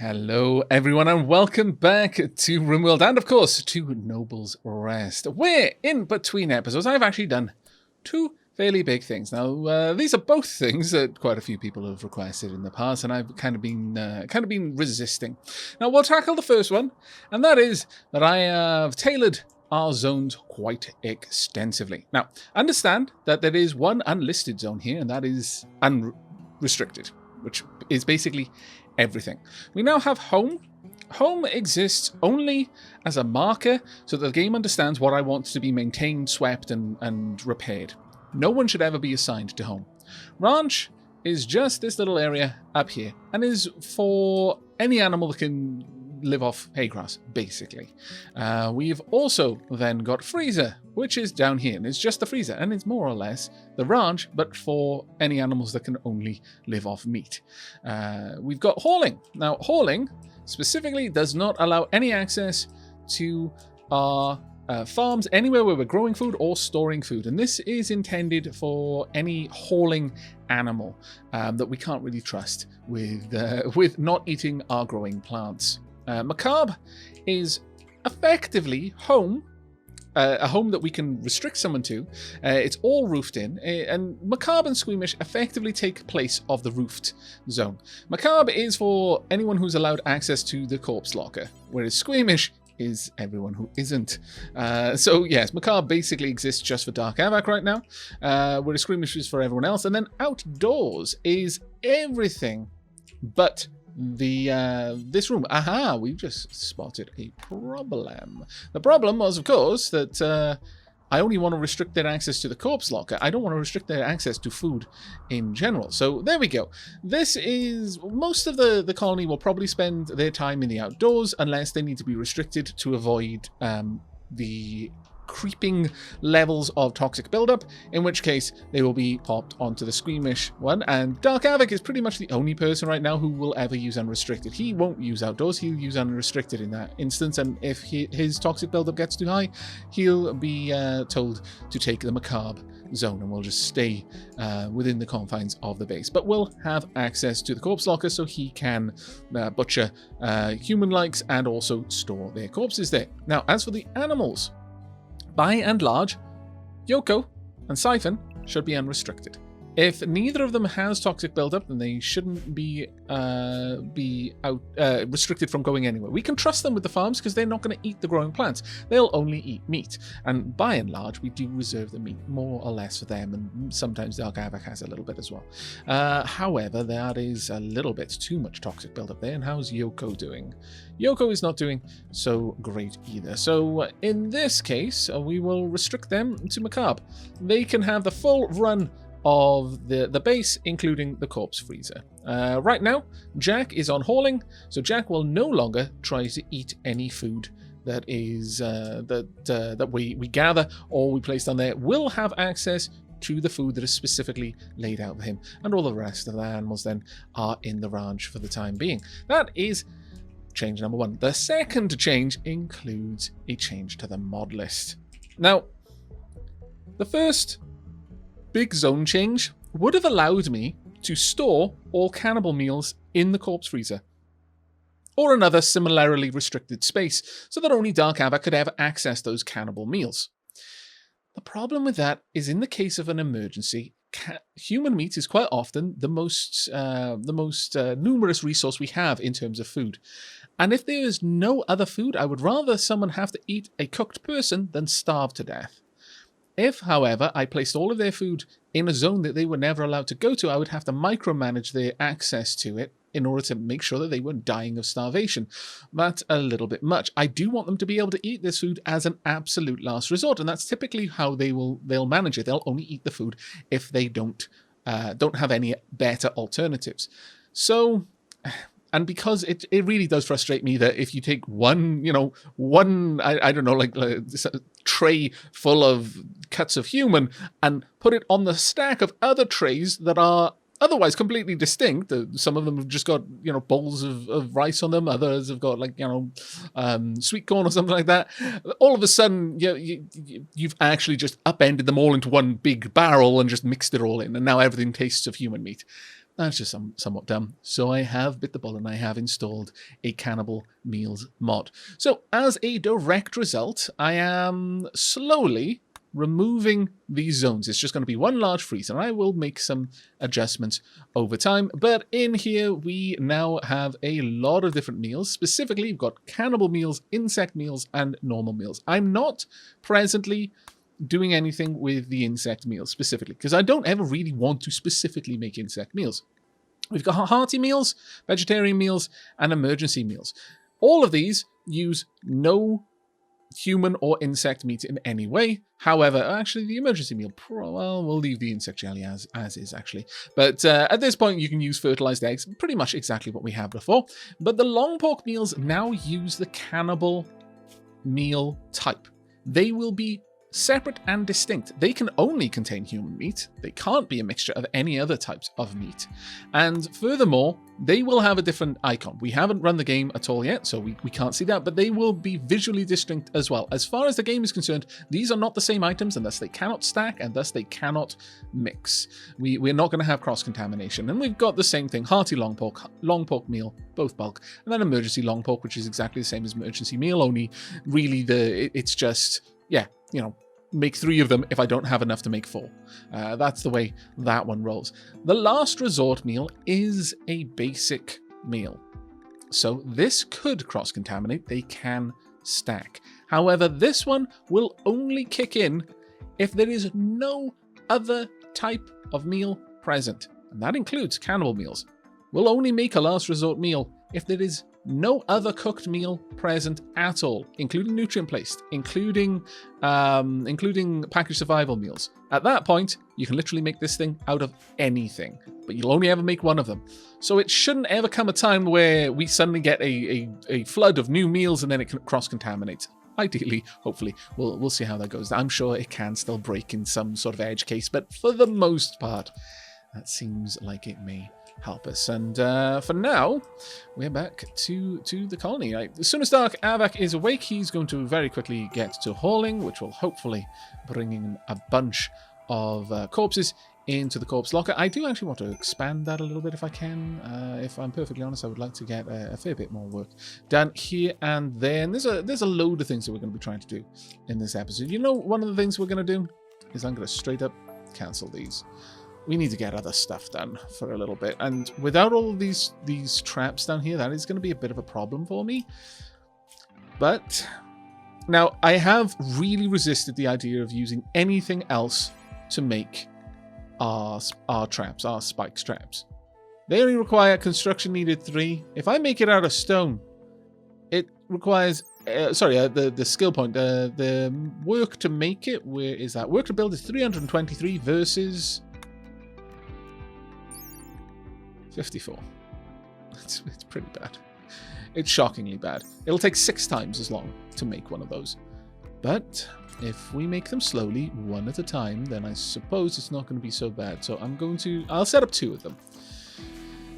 Hello, everyone, and welcome back to RimWorld and, of course, to Noble's Rest, where, in between episodes, I've actually done two fairly big things. Now, these are both things that quite a few people have requested in the past, and I've kind of been resisting. Now, we'll tackle the first one, and that is that I have tailored our zones quite extensively. Now, understand that there is one unlisted zone here, and that is unrestricted, which is basically everything. We now have home. Home exists only as a marker so that the game understands what I want to be maintained, swept, and repaired. No one should ever be assigned to home. Ranch is just this little area up here and is for any animal that can live off hay grass, basically. We've also then got freezer, which is down here, and it's just the freezer, and it's more or less the ranch, but for any animals that can only live off meat. We've got hauling. Now, hauling specifically does not allow any access to our farms anywhere where we're growing food or storing food, and this is intended for any hauling animal that we can't really trust with not eating our growing plants. Macabre is effectively home, a home that we can restrict someone to. It's all roofed in, and Macabre and Squeamish effectively take place of the roofed zone. Macabre is for anyone who's allowed access to the corpse locker, whereas Squeamish is everyone who isn't. So yes, Macabre basically exists just for Dark Havoc right now, whereas Squeamish is for everyone else. And then outdoors is everything but this room. Aha, we've just spotted a problem. The problem was, of course, that I only want to restrict their access to the corpse locker. I don't want to restrict their access to food in general. So there we go. This is most of the colony will probably spend their time in the outdoors unless they need to be restricted to avoid the creeping levels of toxic buildup, in which case they will be popped onto the Squeamish one. And Dark Havoc is pretty much the only person right now who will ever use unrestricted. He won't use outdoors, he'll use unrestricted in that instance, and if his toxic buildup gets too high, he'll be told to take the Macabre zone, and we'll just stay within the confines of the base. But we'll have access to the corpse locker so he can butcher human likes and also store their corpses there. Now, as for the animals, by and large, Yoko and Siphon should be unrestricted. If neither of them has toxic buildup, then they shouldn't be restricted from going anywhere. We can trust them with the farms because they're not going to eat the growing plants. They'll only eat meat. And by and large, we do reserve the meat more or less for them, and sometimes Dark Havoc has a little bit as well. However, that is a little bit too much toxic buildup there. And how's Yoko doing? Yoko is not doing so great either. So in this case, we will restrict them to Macabre. They can have the full run of the base, including the corpse freezer. Right now, Jack is on hauling, so Jack will no longer try to eat any food that is that we gather or we place down there. Will have access to the food that is specifically laid out for him, and all the rest of the animals then are in the ranch for the time being. That is change number one. The second change includes a change to the mod list. Now, the first big zone change would have allowed me to store all cannibal meals in the corpse freezer, or another similarly restricted space, so that only Dark Havoc could ever access those cannibal meals. The problem with that is, in the case of an emergency, human meat is quite often the most numerous resource we have in terms of food. And if there is no other food, I would rather someone have to eat a cooked person than starve to death. If, however, I placed all of their food in a zone that they were never allowed to go to, I would have to micromanage their access to it in order to make sure that they weren't dying of starvation. That's a little bit much. I do want them to be able to eat this food as an absolute last resort, and that's typically how they'll manage it. They'll only eat the food if they don't have any better alternatives. So, and because it really does frustrate me that if you take one tray full of cuts of human and put it on the stack of other trays that are otherwise completely distinct. Some of them have just got, bowls of rice on them. Others have got sweet corn or something like that. All of a sudden, you've actually just upended them all into one big barrel and just mixed it all in. And now everything tastes of human meat. That's just somewhat dumb. So I have bit the bullet and I have installed a Cannibal Meals mod. So as a direct result, I am slowly removing these zones. It's just going to be one large freezer. I will make some adjustments over time. But in here, we now have a lot of different meals. Specifically, we've got cannibal meals, insect meals, and normal meals. I'm not presently doing anything with the insect meals specifically, because I don't ever really want to specifically make insect meals. We've got hearty meals, vegetarian meals, and emergency meals. All of these use no human or insect meat in any way. However, actually, the emergency meal, well, we'll leave the insect jelly as is, actually. But at this point, you can use fertilized eggs, pretty much exactly what we had before. But the long pork meals now use the cannibal meal type. They will be separate and distinct. They can only contain human meat. They can't be a mixture of any other types of meat. And furthermore, they will have a different icon. We haven't run the game at all yet, so we can't see that, but they will be visually distinct as well. As far as the game is concerned, these are not the same items, and thus they cannot stack, and thus they cannot mix. We're not going to have cross-contamination. And we've got the same thing, hearty long pork meal, both bulk, and then emergency long pork, which is exactly the same as emergency meal, only really it's just, yeah, you know, make 3 of them if I don't have enough to make 4. That's the way that one rolls. The last resort meal is a basic meal. So this could cross-contaminate. They can stack. However, this one will only kick in if there is no other type of meal present. And that includes cannibal meals. We'll only make a last resort meal if there is no other cooked meal present at all, including nutrient-placed, including packaged survival meals. At that point, you can literally make this thing out of anything, but you'll only ever make one of them. So it shouldn't ever come a time where we suddenly get a flood of new meals and then it can cross-contaminate. Ideally, hopefully, we'll see how that goes. I'm sure it can still break in some sort of edge case, but for the most part, that seems like it may help us. And for now, we're back to the colony. As soon as Dark Avak is awake, he's going to very quickly get to hauling, which will hopefully bring in a bunch of corpses into the corpse locker. I do actually want to expand that a little bit if I can. If I'm perfectly honest, I would like to get a fair bit more work done here and there. And there's a load of things that we're going to be trying to do in this episode. You know, one of the things we're going to do is I'm going to straight up cancel these. We need to get other stuff done for a little bit. And without all of these traps down here, that is going to be a bit of a problem for me. But now I have really resisted the idea of using anything else to make our traps, our spike traps. They only require construction needed 3. If I make it out of stone, it requires the skill point, the work to make it. Where is that? Work to build is 323 versus 54. It's pretty bad. It's shockingly bad. It'll take 6 times as long to make one of those. But if we make them slowly, one at a time, then I suppose it's not going to be so bad. So I'll set up 2 of them.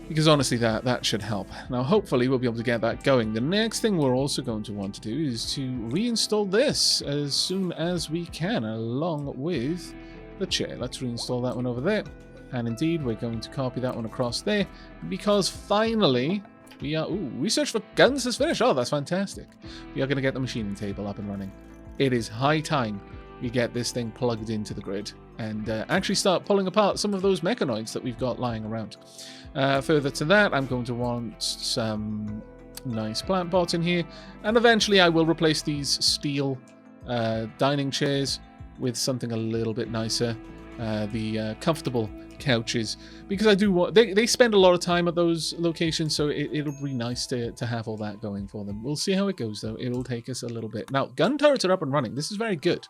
Because honestly, that should help. Now, hopefully, we'll be able to get that going. The next thing we're also going to want to do is to reinstall this as soon as we can, along with the chair. Let's reinstall that one over there. And indeed, we're going to copy that one across there, because finally, we are... Ooh, research for guns has finished. Oh, that's fantastic. We are going to get the machining table up and running. It is high time we get this thing plugged into the grid and actually start pulling apart some of those mechanoids that we've got lying around. Further to that, I'm going to want some nice plant pots in here, and eventually I will replace these steel dining chairs with something a little bit nicer. The comfortable couches, because I do want they spend a lot of time at those locations, so it'll be nice to have all that going for them. We'll see how it goes, though. It'll take us a little bit. Now, gun turrets are up and running. This is very good.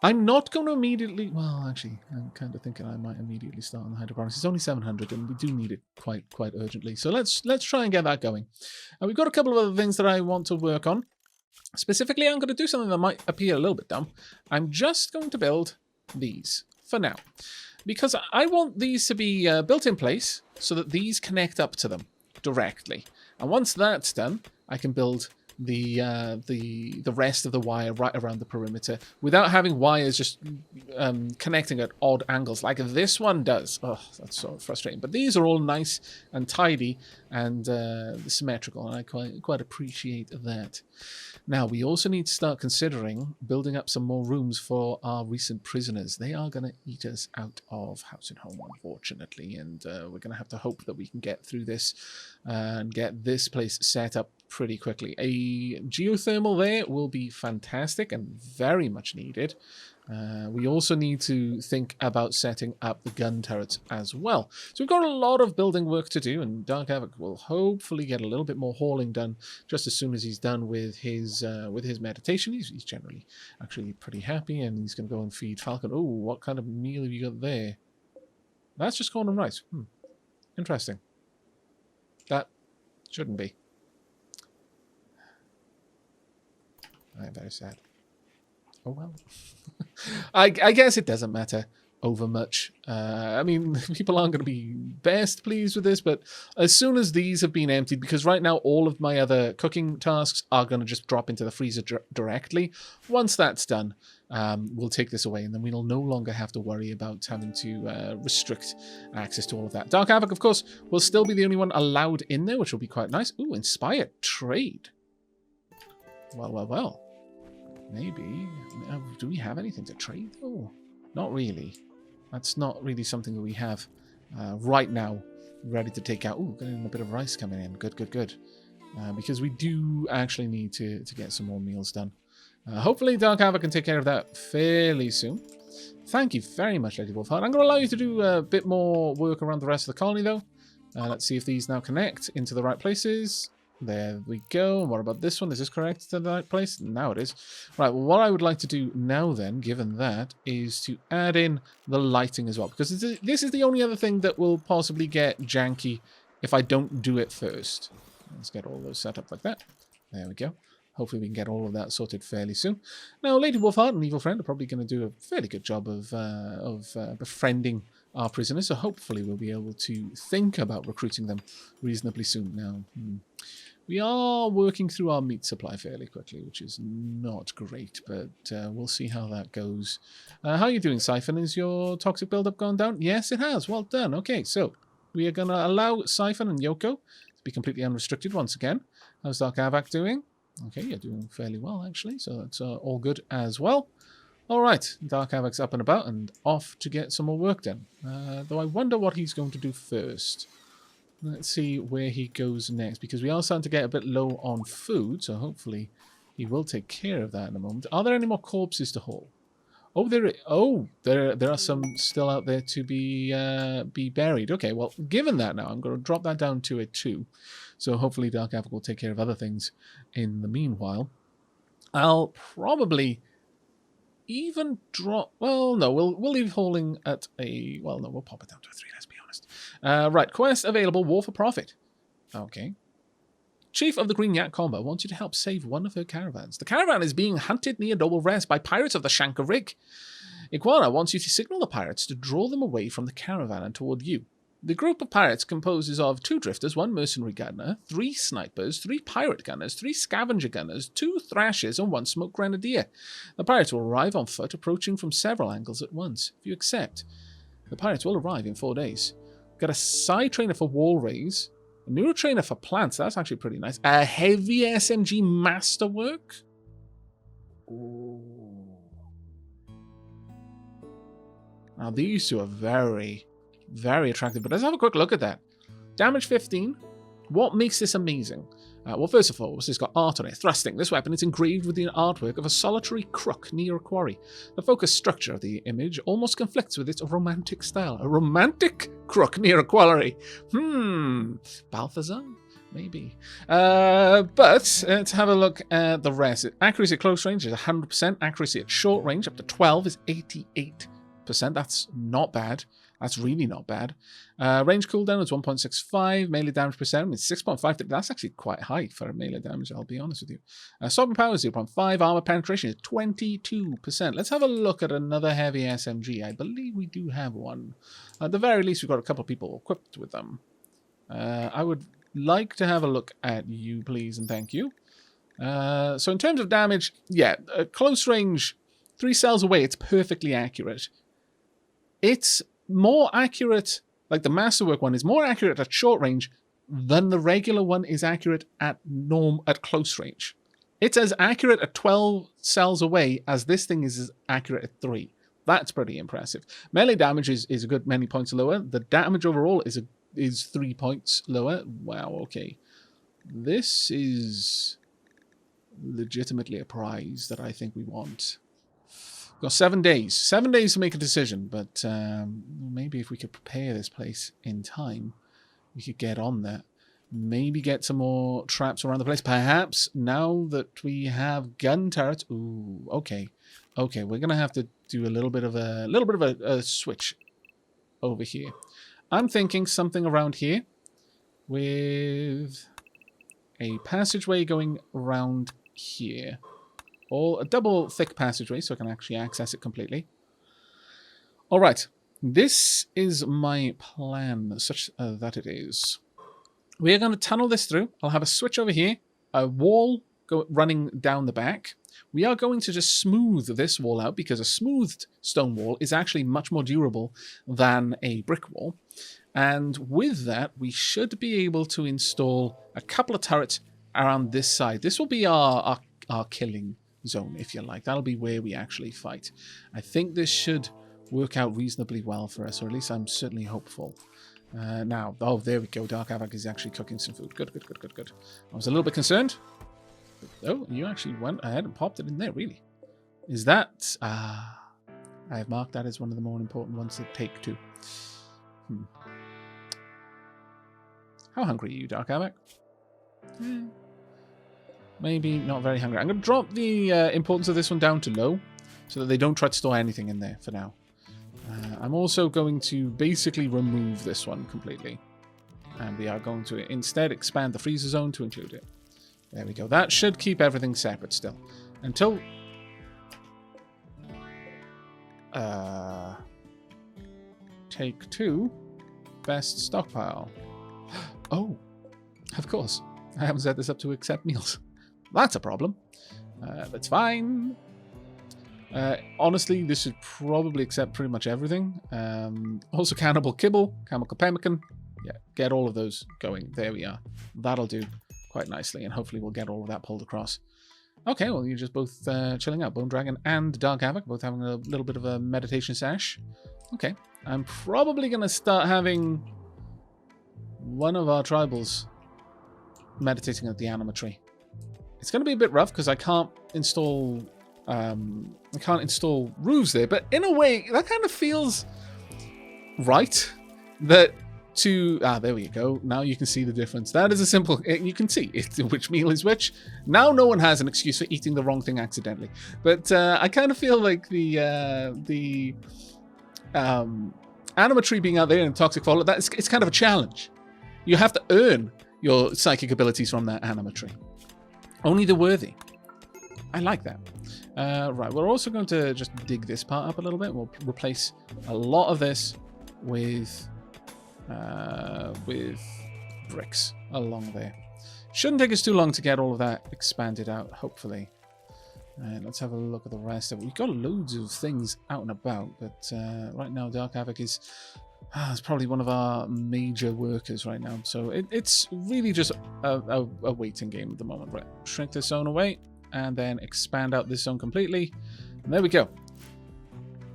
I'm not going to immediately... Well, actually, I'm kind of thinking I might immediately start on the hydroponics. It's only 700, and we do need it quite urgently. So let's try and get that going. And we've got a couple of other things that I want to work on. Specifically, I'm going to do something that might appear a little bit dumb. I'm just going to build these for now, because I want these to be built in place so that these connect up to them directly. And once that's done, I can build the rest of the wire right around the perimeter without having wires just connecting at odd angles like this one does. Oh, that's so frustrating. But these are all nice and tidy and symmetrical, and I quite appreciate that. Now, we also need to start considering building up some more rooms for our recent prisoners. They are going to eat us out of house and home, unfortunately, and we're going to have to hope that we can get through this and get this place set up pretty quickly. A geothermal there will be fantastic and very much needed. We also need to think about setting up the gun turrets as well. So we've got a lot of building work to do, and Dark Havoc will hopefully get a little bit more hauling done just as soon as he's done with his meditation. He's generally actually pretty happy, and he's going to go and feed Falcon. Oh, what kind of meal have you got there? That's just corn and rice. Interesting. That shouldn't be. I'm very sad. Oh well. I guess it doesn't matter over much. I mean, people aren't going to be best pleased with this, but as soon as these have been emptied, because right now all of my other cooking tasks are going to just drop into the freezer directly. Once that's done, we'll take this away, and then we'll no longer have to worry about having to restrict access to all of that. Dark Havoc, of course, will still be the only one allowed in there, which will be quite nice. Ooh, inspired trade. Well. Maybe. Do we have anything to trade, though? Not really. That's not really something that we have right now ready to take out. Ooh, getting a bit of rice coming in. Good. Because we do actually need to get some more meals done. Hopefully Dark Havoc can take care of that fairly soon. Thank you very much, Lady Wolfheart. I'm going to allow you to do a bit more work around the rest of the colony, though. Let's see if these now connect into the right places. There we go. And what about this one? Is this correct to the right place? Now it is. Right, well, what I would like to do now then, given that, is to add in the lighting as well. Because this is the only other thing that will possibly get janky if I don't do it first. Let's get all those set up like that. There we go. Hopefully we can get all of that sorted fairly soon. Now, Lady Wolfheart and Evil Friend are probably going to do a fairly good job of befriending our prisoners. So hopefully we'll be able to think about recruiting them reasonably soon. Now, we are working through our meat supply fairly quickly, which is not great, but we'll see how that goes. How are you doing, Siphon? Is your toxic buildup gone down? Yes, it has. Well done. Okay, so we are going to allow Siphon and Yoko to be completely unrestricted once again. How's Dark Havoc doing? Okay, you're doing fairly well, actually, so that's all good as well. All right, Dark Havoc's up and about and off to get some more work done. Though I wonder what he's going to do first. Let's see where he goes next, because we are starting to get a bit low on food, so hopefully he will take care of that in a moment. Are there any more corpses to haul? Oh, there are some still out there to be buried. Okay, well, given that now, I'm going to drop that down to a 2. So hopefully Dark Havoc will take care of other things in the meanwhile. I'll probably even drop... Well, no, we'll leave hauling at a... Well, no, we'll pop it down to a 3, let's be honest. Right, quest available, War for Profit. Okay. Chief of the Green Yak Combo wants you to help save one of her caravans. The caravan is being hunted near Double Rest by pirates of the Shanker Rig. Iguana wants you to signal the pirates to draw them away from the caravan and toward you. The group of pirates composes of 2 drifters, 1 mercenary gunner, 3 snipers, 3 pirate gunners, 3 scavenger gunners, 2 thrashers, and 1 smoke grenadier. The pirates will arrive on foot, approaching from several angles at once. If you accept, the pirates will arrive in 4 days. Got a side trainer for wall raise, a neurotrainer for plants. That's actually pretty nice. A heavy SMG masterwork. Ooh. Now these 2 are very attractive, but let's have a quick look at that. Damage 15. What makes this amazing? Well, first of all, it's got art on it. Thrusting. This weapon is engraved with the artwork of a solitary crook near a quarry. The focused structure of the image almost conflicts with its romantic style. A romantic crook near a quarry. Balthazar? Maybe. But let's have a look at the rest. Accuracy at close range is 100%. Accuracy at short range up to 12 is 88%. That's not bad. That's really not bad. Range cooldown is 1.65. Melee damage percent is 6.5. That's actually quite high for melee damage, I'll be honest with you. Sovereign power is 0.5. Armor penetration is 22%. Let's have a look at another heavy SMG. I believe we do have one. At the very least, we've got a couple of people equipped with them. I would like to have a look at you, please, and thank you. So in terms of damage, yeah, close range 3 cells away, it's perfectly accurate. It's more accurate, like the masterwork one is more accurate at short range than the regular one is accurate at close range. It's as accurate at 12 cells away as this thing is as accurate at 3. That's pretty impressive. Melee damage is a good many points lower. The damage overall is 3 points lower. Wow, okay. This is legitimately a prize that I think we want. We've got 7 days. 7 days to make a decision, but maybe if we could prepare this place in time, we could get on that. Maybe get some more traps around the place. Perhaps now that we have gun turrets. Ooh, okay. Okay, we're gonna have to do a little bit of a switch over here. I'm thinking something around here with a passageway going around here. Or a double thick passageway so I can actually access it completely. Alright, this is my plan, such that it is. We are going to tunnel this through. I'll have a switch over here, a wall running down the back. We are going to just smooth this wall out because a smoothed stone wall is actually much more durable than a brick wall. And with that, we should be able to install a couple of turrets around this side. This will be our killing zone, if you like. That'll be where we actually fight. I think this should work out reasonably well for us, or at least I'm certainly hopeful. Now, oh, there we go. Dark Havoc is actually cooking some food. Good, good, good, good, good. I was a little bit concerned. Oh, you actually went ahead and popped it in there, really. Is that... I have marked that as one of the more important ones to take, too. How hungry are you, Dark Havoc? Maybe not very hungry. I'm going to drop the importance of this one down to low so that they don't try to store anything in there for now. I'm also going to basically remove this one completely. And we are going to instead expand the freezer zone to include it. There we go. That should keep everything separate still. Until... Take 2. Best stockpile. Oh, of course. I haven't set this up to accept meals. That's a problem. That's fine. Honestly, this should probably accept pretty much everything. Also Cannibal Kibble, Chemical Pemmican. Yeah, get all of those going. There we are. That'll do quite nicely, and hopefully we'll get all of that pulled across. Okay, well, you're just both chilling out. Bone Dragon and Dark Havoc, both having a little bit of a meditation sesh. Okay, I'm probably going to start having one of our tribals meditating at the anima tree. It's going to be a bit rough because I can't install roofs there, but in a way that kind of feels right. That there we go. Now you can see the difference. That is a simple, you can see which meal is which. Now no one has an excuse for eating the wrong thing accidentally. But I kind of feel like the anima tree being out there in toxic fallout, it's kind of a challenge. You have to earn your psychic abilities from that anima tree. Only the worthy. I like that. Right, we're also going to just dig this part up a little bit. We'll replace a lot of this with bricks along there. Shouldn't take us too long to get all of that expanded out, hopefully. Let's have a look at the rest of it. We've got loads of things out and about, but right now Dark Havoc is probably one of our major workers right now. So it's really just a waiting game at the moment. Right, shrink this zone away and then expand out this zone completely. And there we go.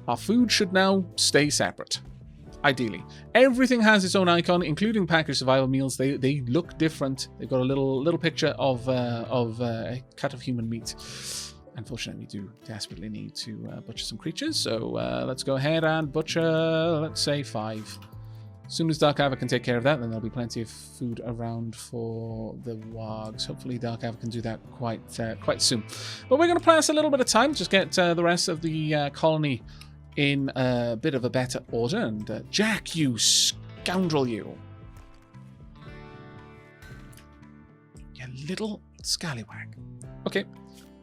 Our food should now stay separate. Ideally. Everything has its own icon, including packaged survival meals. They look different. They've got a little picture of a cut of human meat. Unfortunately, we do desperately need to butcher some creatures, so let's go ahead and butcher, let's say 5. As soon as Dark Havoc can take care of that, then there'll be plenty of food around for the wargs. Hopefully Dark Havoc can do that quite soon. But we're going to play us a little bit of time, just get the rest of the colony in a bit of a better order. And Jack, you scoundrel, you little scallywag. Okay,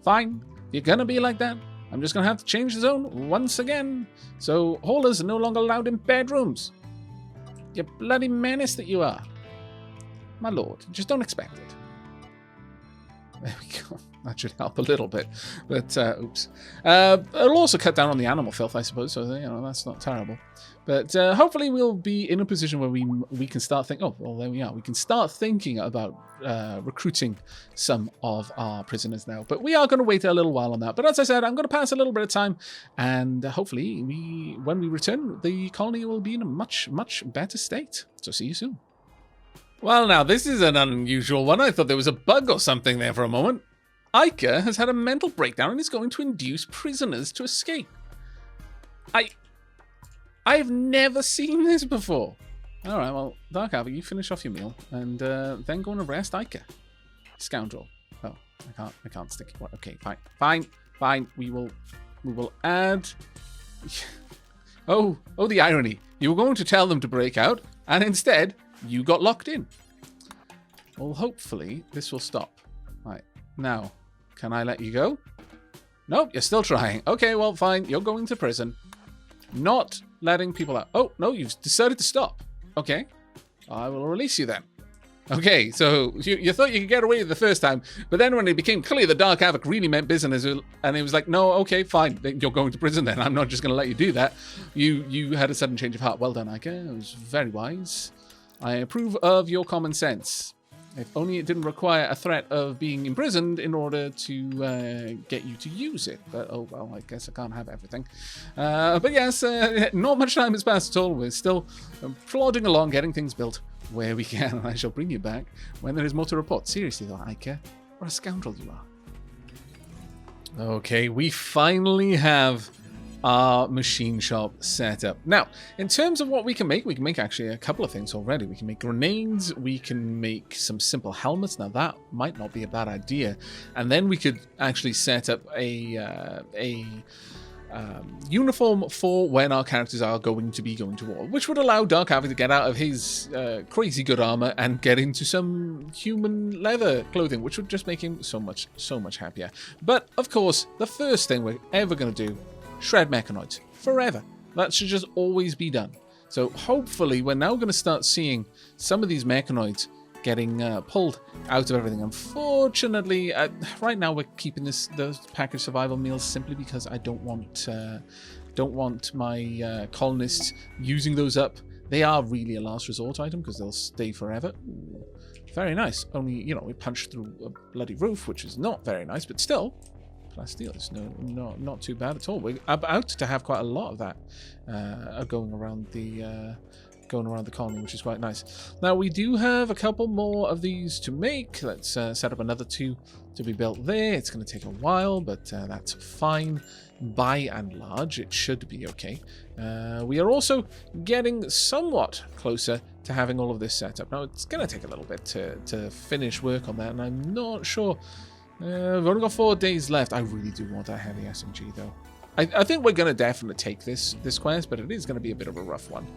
fine. If you're gonna be like that, I'm just gonna have to change the zone once again. So haulers are no longer allowed in bedrooms. You bloody menace that you are. My lord, just don't expect it. There we go. That should help a little bit. But, oops. It'll also cut down on the animal filth, I suppose, so, that's not terrible. But hopefully we'll be in a position where we can start thinking... Oh, well, there we are. We can start thinking about recruiting some of our prisoners now. But we are going to wait a little while on that. But as I said, I'm going to pass a little bit of time. And hopefully, when we return, the colony will be in a much, much better state. So see you soon. Well, now, this is an unusual one. I thought there was a bug or something there for a moment. Ica has had a mental breakdown and is going to induce prisoners to escape. I've never seen this before. All right, well, Dark Havoc, you finish off your meal and then go and arrest Ica. Scoundrel. Oh, I can't stick it. Okay, fine. We will add... Oh, the irony. You were going to tell them to break out, and instead, you got locked in. Well, hopefully, this will stop. Right, now, can I let you go? Nope, you're still trying. Okay, well, fine. You're going to prison. Not letting people out. Oh, no, you've decided to stop. Okay, I will release you then. Okay, so you thought you could get away the first time, but then when it became clear that Dark Havoc really meant business, and it was like, no, okay, fine, you're going to prison then. I'm not just going to let you do that. You had a sudden change of heart. Well done, Ica. It was very wise. I approve of your common sense. If only it didn't require a threat of being imprisoned in order to get you to use it. But, oh, well, I guess I can't have everything. But yes, not much time has passed at all. We're still plodding along, getting things built where we can. And I shall bring you back when there is more to report. Seriously, though, Ica, what a scoundrel you are. Okay, we finally have our machine shop set up. Now, in terms of what we can make actually a couple of things already. We can make grenades, we can make some simple helmets. Now, that might not be a bad idea. And then we could actually set up a uniform for when our characters are going to be going to war, which would allow Dark Havoc to get out of his crazy good armor and get into some human leather clothing, which would just make him so much happier. But, of course, the first thing we're ever going to do, shred mechanoids forever. That should just always be done. So hopefully we're now going to start seeing some of these mechanoids getting pulled out of everything. Unfortunately, right now we're keeping those packaged survival meals simply because I don't want my colonists using those up. They are really a last resort item because they'll stay forever. Ooh, very nice. Only, we punched through a bloody roof, which is not very nice, but still. Plasteel is not too bad at all. We're about to have quite a lot of that going around the colony, which is quite nice. Now we do have a couple more of these to make. Let's set up another 2 to be built there. It's going to take a while, but that's fine. By and large, it should be okay. We are also getting somewhat closer to having all of this set up. Now it's going to take a little bit to finish work on that, and I'm not sure. We've only got 4 days left. I really do want that heavy SMG, though. I think we're going to definitely take this quest, but it is going to be a bit of a rough one.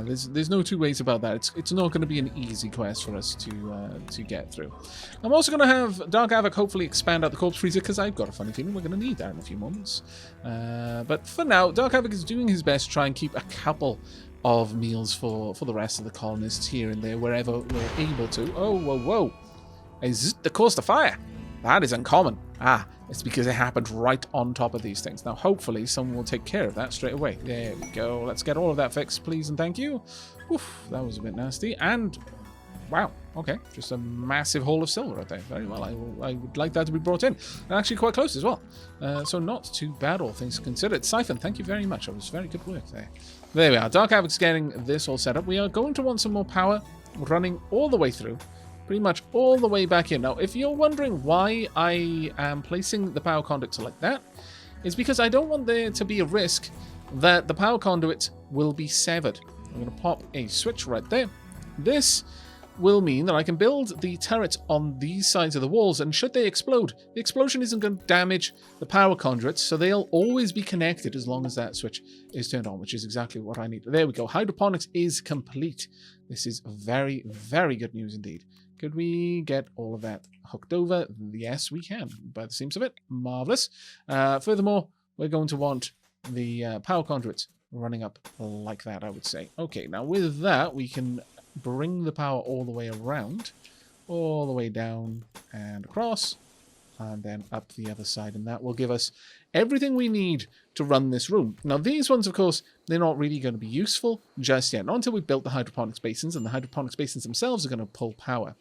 There's no two ways about that. It's not going to be an easy quest for us to get through. I'm also going to have Dark Havoc hopefully expand out the corpse freezer, because I've got a funny feeling we're going to need that in a few moments. But for now, Dark Havoc is doing his best to try and keep a couple of meals for the rest of the colonists here and there, wherever we're able to. Oh, whoa. Is it the cause to fire? That is uncommon. It's because it happened right on top of these things. Now, hopefully, someone will take care of that straight away. There we go. Let's get all of that fixed, please, and thank you. Oof, that was a bit nasty. And, wow, okay, just a massive haul of silver right there. Very well. I would like that to be brought in. And actually quite close as well. So not too bad, all things considered. Siphon, thank you very much. That was very good work there. There we are. Dark Havoc's getting this all set up. We are going to want some more power running all the way through. Pretty much all the way back in. Now, if you're wondering why I am placing the power conduits like that, it's because I don't want there to be a risk that the power conduit will be severed. I'm going to pop a switch right there. This will mean that I can build the turrets on these sides of the walls, and should they explode, the explosion isn't going to damage the power conduits, so they'll always be connected as long as that switch is turned on, which is exactly what I need. There we go. Hydroponics is complete. This is very, very good news indeed. Could we get all of that hooked over? Yes, we can, by the seams of it. Marvelous. Furthermore, we're going to want the power conduits running up like that, I would say. Okay, now with that, we can bring the power all the way around, all the way down and across, and then up the other side, and that will give us everything we need to run this room. Now, these ones, of course, they're not really going to be useful just yet, not until we've built the hydroponics basins, and the hydroponics basins themselves are going to pull power.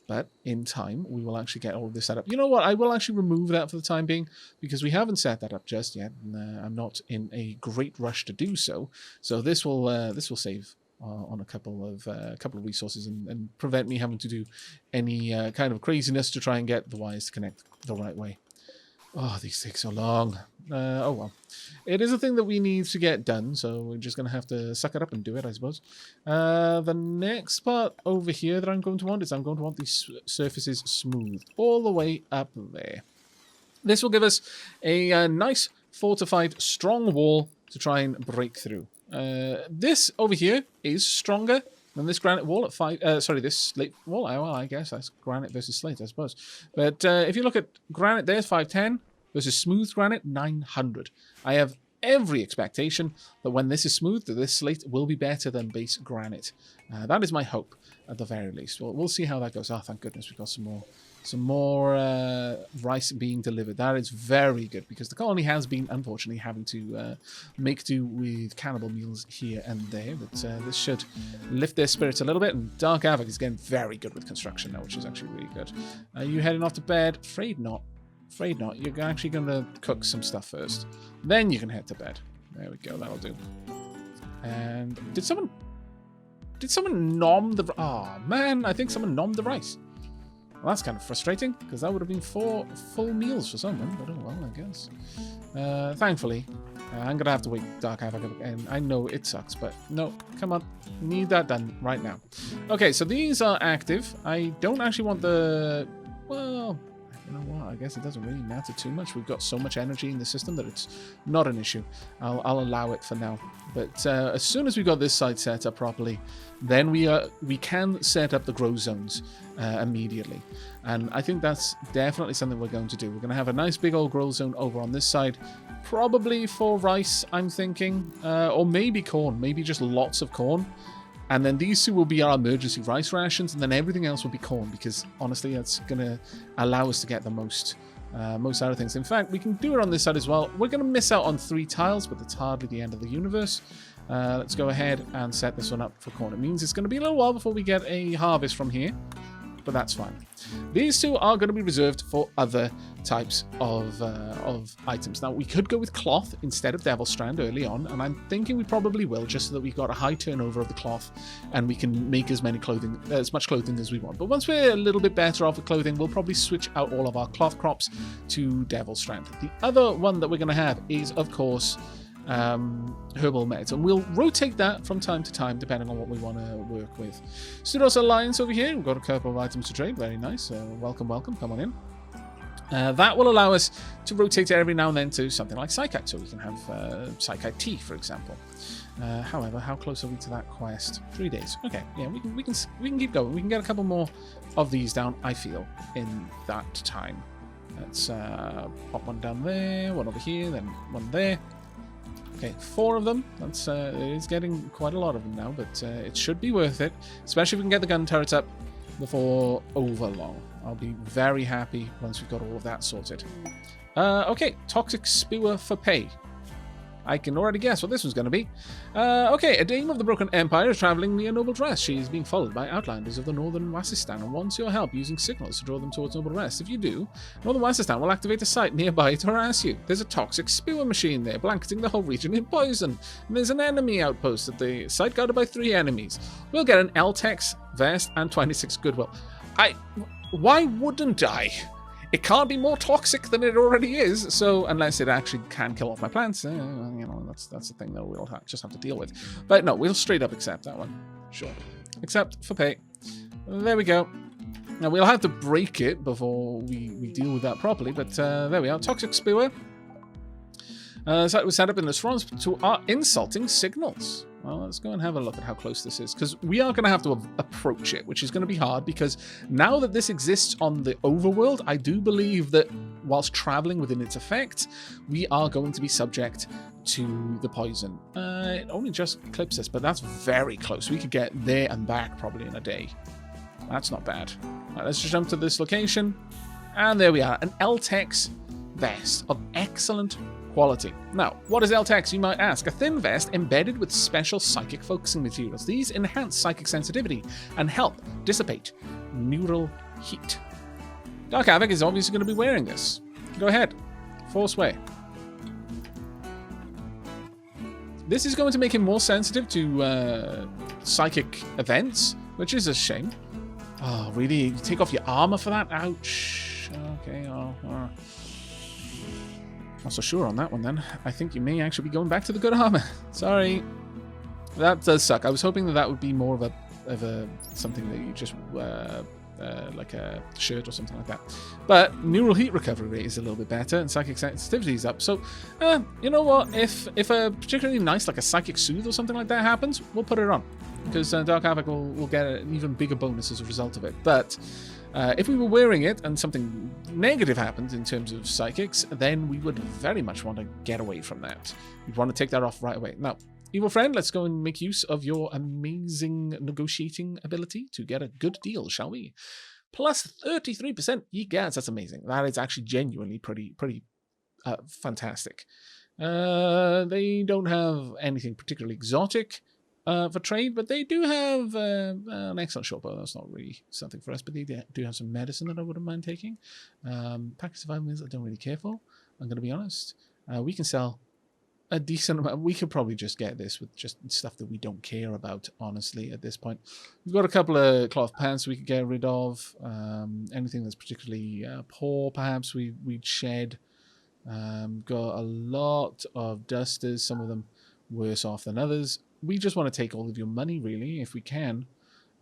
But in time, we will actually get all of this set up. You know what? I will actually remove that for the time being, because we haven't set that up just yet, and I'm not in a great rush to do so. So this will save on a couple of resources and prevent me having to do any kind of craziness to try and get the wires to connect the right way. Oh, these take so long. Oh well. It is a thing that we need to get done, so we're just going to have to suck it up and do it, I suppose. The next part over here that I'm going to want is I'm going to want these surfaces smooth all the way up there. This will give us a nice, fortified, strong wall to try and break through. This over here is stronger than this granite wall at 5... this slate wall. Well, I guess that's granite versus slate, I suppose. But if you look at granite, there's 510 versus smooth granite, 900. I have every expectation that when this is smooth, that this slate will be better than base granite. That is my hope, at the very least. We'll see how that goes. Oh, thank goodness we've got some more rice being delivered. That is very good, because the colony has been, unfortunately, having to make do with cannibal meals here and there, but this should lift their spirits a little bit, and Dark Havoc is getting very good with construction now, which is actually really good. Are you heading off to bed? Afraid not. Afraid not. You're actually going to cook some stuff first. Then you can head to bed. There we go. That'll do. And did someone nom the... Oh, man. I think someone nommed the rice. Well, that's kind of frustrating, because that would have been 4 full meals for someone, but oh well, I guess. Thankfully, I'm going to have to wait Dark Havoc again. I know it sucks, but no, come on. Need that done right now. Okay, so these are active. I don't actually want the... Well, you know what? I guess it doesn't really matter too much. We've got so much energy in the system that it's not an issue. I'll allow it for now. But as soon as we've got this side set up properly, then we can set up the grow zones immediately. And I think that's definitely something we're going to do. We're going to have a nice big old grow zone over on this side, probably for rice, I'm thinking, or maybe corn, maybe just lots of corn. And then these two will be our emergency rice rations, and then everything else will be corn, because honestly, that's going to allow us to get the most out of things. In fact, we can do it on this side as well. We're going to miss out on 3 tiles, but it's hardly the end of the universe. Let's go ahead and set this one up for corn. It means it's going to be a little while before we get a harvest from here, but that's fine. These two are going to be reserved for other types of items. Now, we could go with cloth instead of Devil Strand early on, and I'm thinking we probably will, just so that we've got a high turnover of the cloth, and we can make as much clothing as we want. But once we're a little bit better off with clothing, we'll probably switch out all of our cloth crops to Devil Strand. The other one that we're going to have is, of course, herbal meds, and we'll rotate that from time to time depending on what we want to work with. Studos Alliance over here, we've got a couple of items to trade. Very nice. Welcome, come on in. That will allow us to rotate it every now and then to something like Psychite, so we can have Psychite tea, for example. However, how close are we to that quest? 3 days. Okay, yeah, we can keep going. We can get a couple more of these down, I feel, in that time. Let's pop one down there, one over here, then one there. Okay, 4 of them. That's it is getting quite a lot of them now, but it should be worth it, especially if we can get the gun turrets up before overlong. I'll be very happy once we've got all of that sorted. Okay, Toxic Spewer for pay. I can already guess what this one's going to be. Okay, a dame of the Broken Empire is traveling near Noble Rest. She is being followed by outlanders of the Northern Wassistan and wants your help using signals to draw them towards Noble Rest. If you do, Northern Wassistan will activate a site nearby to harass you. There's a toxic spewer machine there, blanketing the whole region in poison. And there's an enemy outpost at the site guarded by 3 enemies. We'll get an Eltex vest and 26 goodwill. Why wouldn't I? It can't be more toxic than it already is, so unless it actually can kill off my plants, you know, that's the thing that we'll just have to deal with. But no, we'll straight up accept that one. Sure. Accept for pay. There we go. Now, we'll have to break it before we deal with that properly, but there we are. Toxic Spewer. So it was set up in response to our insulting signals. Well, let's go and have a look at how close this is, because we are going to have to approach it, which is going to be hard, because now that this exists on the overworld, I do believe that whilst traveling within its effect, we are going to be subject to the poison. It only just clips us, but that's very close. We could get there and back probably in a day. That's not bad. Right, let's just jump to this location. And there we are, an Eltex vest of excellent quality. Now, what is Eltex, you might ask? A thin vest embedded with special psychic focusing materials. These enhance psychic sensitivity and help dissipate neural heat. Dark Havoc is obviously going to be wearing this. Go ahead. Force way. This is going to make him more sensitive to psychic events, which is a shame. Oh, really? You take off your armor for that? Ouch. Okay, not so sure on that one then. I think you may actually be going back to the good armor. Sorry. That does suck. I was hoping that would be more of a something that you just like a shirt or something like that. But neural heat recovery rate is a little bit better and psychic sensitivity is up. So, you know what? If a particularly nice, like a psychic soothe or something like that happens, we'll put it on. Because Dark Havoc will get an even bigger bonus as a result of it. But if we were wearing it and something negative happened in terms of psychics, then we would very much want to get away from that. We'd want to take that off right away. Now, Evil Friend, let's go and make use of your amazing negotiating ability to get a good deal, shall we? Plus 33%. Yes, that's amazing. That is actually genuinely pretty fantastic. They don't have anything particularly exotic for trade, but they do have an excellent shop. That's not really something for us, but they do have some medicine that I wouldn't mind taking. Pack of survival meals I don't really care for, I'm going to be honest. We can sell a decent amount. We could probably just get this with just stuff that we don't care about, honestly, at this point. We've got a couple of cloth pants we could get rid of. Anything that's particularly poor, perhaps we'd shed. Got a lot of dusters, some of them worse off than others. We just want to take all of your money, really, if we can.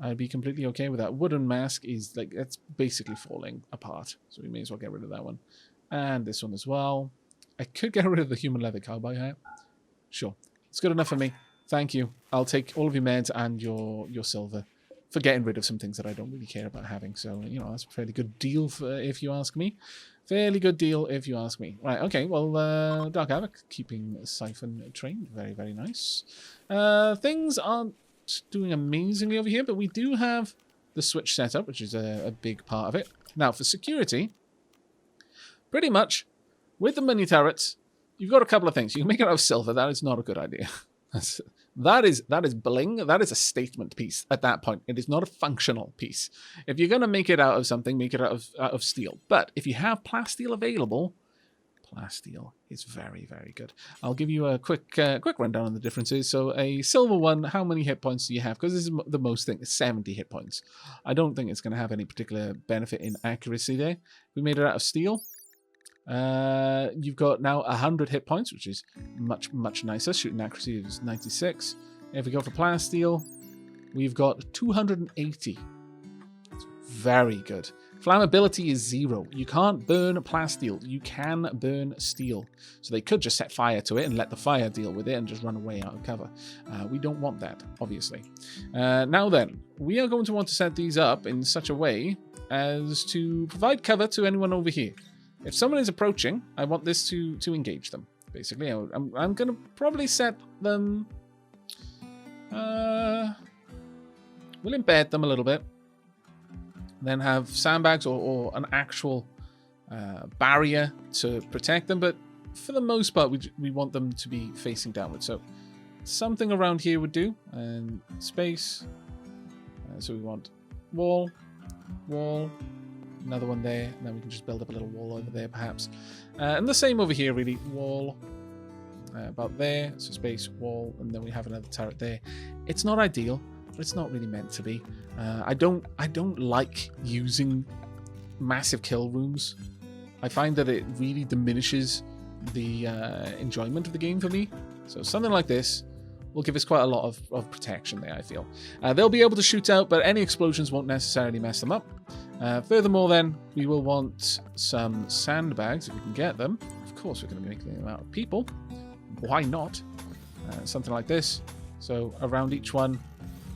I'd be completely okay with that. Wooden mask is like, it's basically falling apart, so we may as well get rid of that one. And this one as well. I could get rid of the human leather cowboy hat. Sure. It's good enough for me. Thank you. I'll take all of your meds and your silver for getting rid of some things that I don't really care about having. So, you know, that's a fairly good deal if you ask me. Fairly good deal if you ask me. Right, okay. Well, Dark Havoc, keeping Siphon trained. Very, very nice. Things aren't doing amazingly over here, but we do have the switch set up, which is a big part of it. Now, for security, pretty much, with the mini turrets, you've got a couple of things. You can make it out of silver. That is not a good idea. That is bling. That is a statement piece at that point. It is not a functional piece. If you're going to make it out of something, make it out of steel. But if you have plasteel available, plasteel is very, very good. I'll give you a quick rundown on the differences. So a silver one, how many hit points do you have? Because this is the most thing, 70 hit points. I don't think it's going to have any particular benefit in accuracy there. We made it out of steel. You've got now 100 hit points, which is much, much nicer. Shooting accuracy is 96. If we go for plasteel, we've got 280. It's very good. Flammability is 0. You can't burn plasteel. You can burn steel. So they could just set fire to it and let the fire deal with it and just run away out of cover. We don't want that, obviously. Now then, we are going to want to set these up in such a way as to provide cover to anyone over here. If someone is approaching, I want this to engage them, basically. I'm going to probably set them... we'll embed them a little bit. Then have sandbags or an actual barrier to protect them. But for the most part, we want them to be facing downwards. So something around here would do. And space. So we want wall, another one there, and then we can just build up a little wall over there, perhaps. And the same over here, really. Wall, about there, so space, wall, and then we have another turret there. It's not ideal, but it's not really meant to be. I don't like using massive kill rooms. I find that it really diminishes the enjoyment of the game for me. So something like this will give us quite a lot of protection there, I feel. They'll be able to shoot out, but any explosions won't necessarily mess them up. Furthermore, then, we will want some sandbags, if we can get them. Of course, we're going to be making them out of people. Why not? Something like this. So around each one,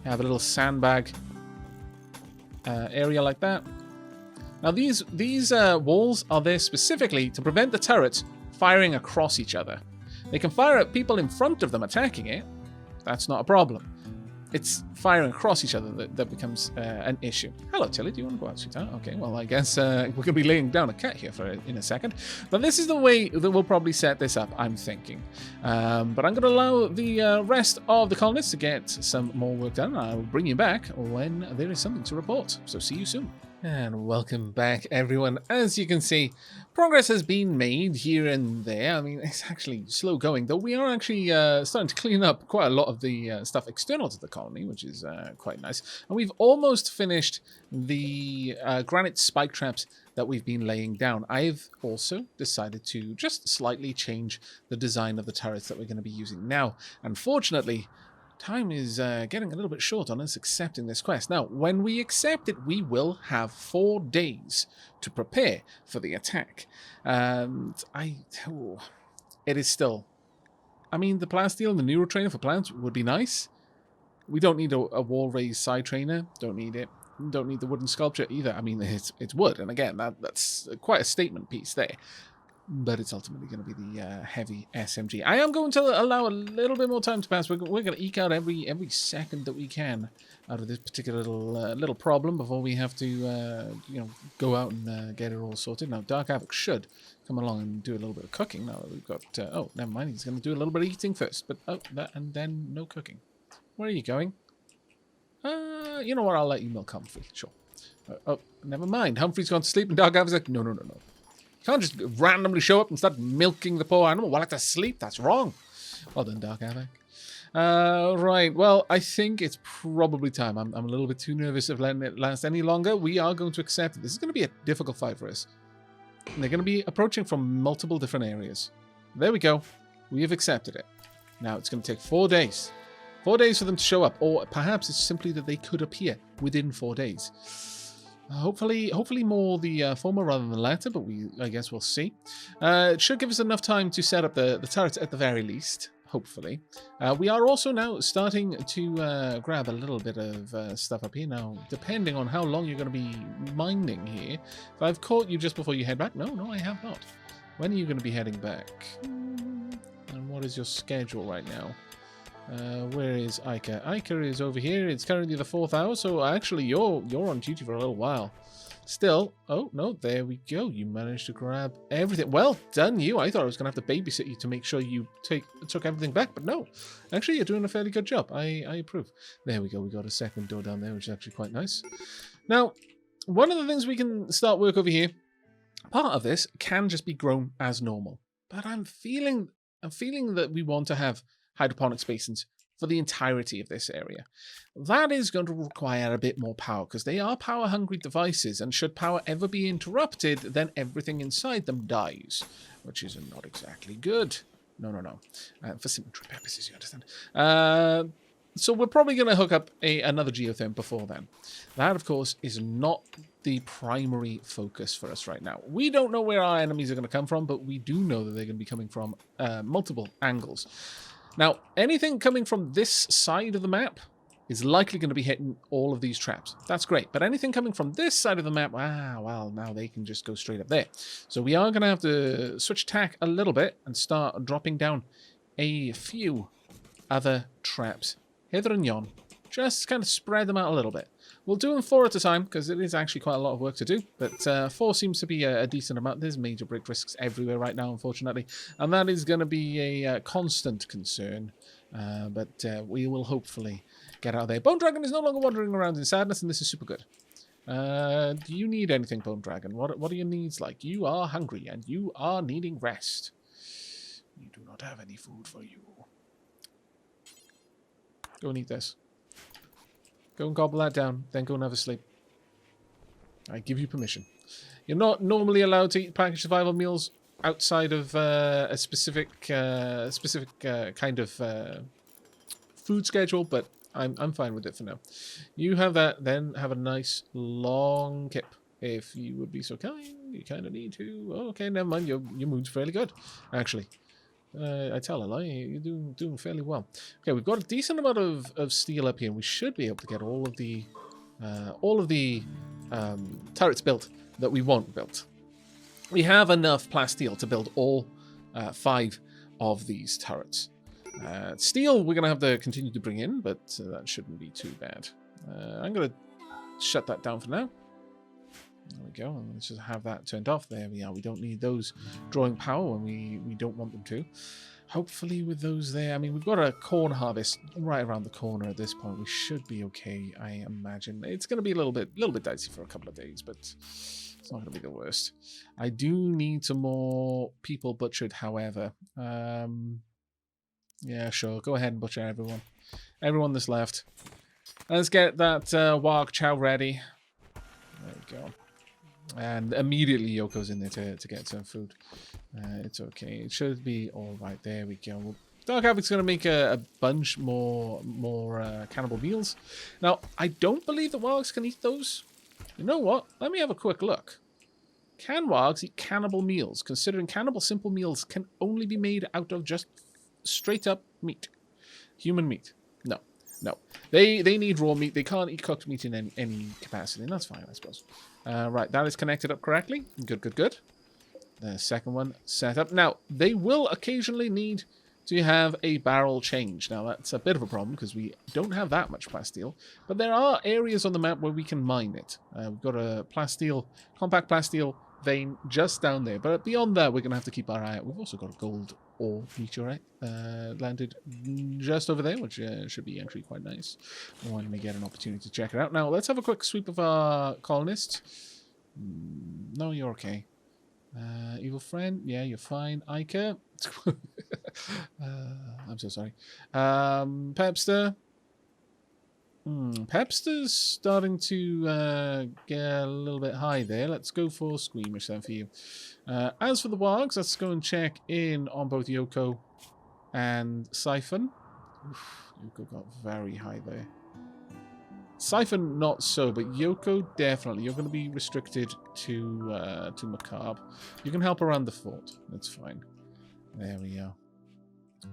have a little sandbag area like that. Now, these walls are there specifically to prevent the turrets firing across each other. They can fire at people in front of them attacking it. That's not a problem. it's firing across each other that becomes an issue. Hello, Tilly. Do you want to go out, sweetheart? Okay, well, I guess we're going to be laying down a cat here in a second. But this is the way that we'll probably set this up, I'm thinking. But I'm going to allow the rest of the colonists to get some more work done. I'll bring you back when there is something to report. So see you soon. And welcome back, everyone. As you can see, progress has been made here and there. I mean, it's actually slow going, though we are actually starting to clean up quite a lot of the stuff external to the colony, which is quite nice. And we've almost finished the granite spike traps that we've been laying down. I've also decided to just slightly change the design of the turrets that we're going to be using now. Unfortunately, time is getting a little bit short on us accepting this quest. Now, when we accept it, we will have 4 days to prepare for the attack. And it is still... I mean, the plasteel and the neurotrainer for plants would be nice. We don't need a wall-raised side trainer. Don't need it. Don't need the wooden sculpture either. I mean, it's wood. And again, that's quite a statement piece there. But it's ultimately going to be the heavy SMG. I am going to allow a little bit more time to pass. We're going to eke out every second that we can out of this particular little problem before we have to go out and get it all sorted. Now, Dark Havoc should come along and do a little bit of cooking. Now that we've got... oh, never mind. He's going to do a little bit of eating first. But, that and then no cooking. Where are you going? You know what? I'll let you milk Humphrey. Sure. Oh, never mind. Humphrey's gone to sleep and Dark Havoc's like, no. You can't just randomly show up and start milking the poor animal while it's asleep. That's wrong. Well done, Dark Havoc. Right, well, I think it's probably time. I'm a little bit too nervous of letting it last any longer. We are going to accept it. This is going to be a difficult fight for us. And they're going to be approaching from multiple different areas. There we go. We have accepted it. Now, it's going to take 4 days. 4 days for them to show up. Or perhaps it's simply that they could appear within 4 days. Hopefully more the former rather than the latter, but I guess we'll see. It should give us enough time to set up the turrets at the very least, hopefully. We are also now starting to grab a little bit of stuff up here. Now, depending on how long you're going to be mining here, if I've caught you just before you head back, no, I have not. When are you going to be heading back? And what is your schedule right now? Where is Ica? Ica is over here. It's currently the 4th hour, so actually you're on duty for a little while. Still, oh no, there we go. You managed to grab everything. Well done, you. I thought I was going to have to babysit you to make sure you took everything back, but no. Actually, you're doing a fairly good job. I approve. There we go. We got a second door down there, which is actually quite nice. Now, one of the things we can start work over here, part of this can just be grown as normal, but I'm feeling that we want to have hydroponic basins for the entirety of this area. That is going to require a bit more power because they are power-hungry devices, and should power ever be interrupted, then everything inside them dies, which is not exactly good. No. For symmetry purposes, you understand. So we're probably going to hook up another geotherm before then. That, of course, is not the primary focus for us right now. We don't know where our enemies are going to come from, but we do know that they're going to be coming from multiple angles. Now, anything coming from this side of the map is likely going to be hitting all of these traps. That's great. But anything coming from this side of the map, well, now they can just go straight up there. So we are going to have to switch tack a little bit and start dropping down a few other traps hither and yon. Just kind of spread them out a little bit. We'll do them 4 at a time, because it is actually quite a lot of work to do. But 4 seems to be a decent amount. There's major brick risks everywhere right now, unfortunately. And that is going to be a constant concern. But we will hopefully get out of there. Bone Dragon is no longer wandering around in sadness, and this is super good. Do you need anything, Bone Dragon? What are your needs like? You are hungry, and you are needing rest. We do not have any food for you. Go and eat this. Go and gobble that down, then go and have a sleep. I give you permission. You're not normally allowed to eat packaged survival meals outside of a specific kind of food schedule, but I'm fine with it for now. You have that, then have a nice long kip. If you would be so kind, you kind of need to. Oh, okay, never mind. Your mood's fairly good, actually. I tell a lie, you're doing fairly well. Okay, we've got a decent amount of steel up here, and we should be able to get all of the turrets built that we want built. We have enough plasteel to build all 5 of these turrets. Steel, we're going to have to continue to bring in, but that shouldn't be too bad. I'm going to shut that down for now. There we go. Let's just have that turned off. There we are. We don't need those drawing power when we don't want them to. Hopefully with those there, I mean, we've got a corn harvest right around the corner at this point. We should be okay, I imagine. It's going to be a little bit dicey for a couple of days, but it's not going to be the worst. I do need some more people butchered, however. Yeah, sure. Go ahead and butcher everyone. Everyone that's left. Let's get that Warg Chow ready. There we go. And immediately Yoko's in there to get some food. It's okay. It should be all right. There we go. Dark Havoc's going to make a bunch more cannibal meals. Now, I don't believe that Wargs can eat those. You know what? Let me have a quick look. Can Wargs eat cannibal meals, considering cannibal simple meals can only be made out of just straight up meat? Human meat. No. No. They need raw meat. They can't eat cooked meat in any capacity, and that's fine, I suppose. Right, that is connected up correctly. Good, good, good. The second one set up. Now, they will occasionally need to have a barrel change. Now, that's a bit of a problem because we don't have that much plasteel, but there are areas on the map where we can mine it. We've got a compact plasteel vein just down there, but beyond that, we're going to have to keep our eye out. We've also got a gold ore meteorite landed just over there, which should be actually quite nice when we get an opportunity to check it out. Now, let's have a quick sweep of our colonist. No, you're okay. Evil friend, yeah, you're fine. Ica, I'm so sorry. Pepster. Pepster's starting to get a little bit high there. Let's go for Squeamish then for you. As for the Wargs, let's go and check in on both Yoko and Siphon. Oof, Yoko got very high there. Siphon, not so, but Yoko, definitely. You're going to be restricted to Macabre. You can help around the fort. That's fine. There we are.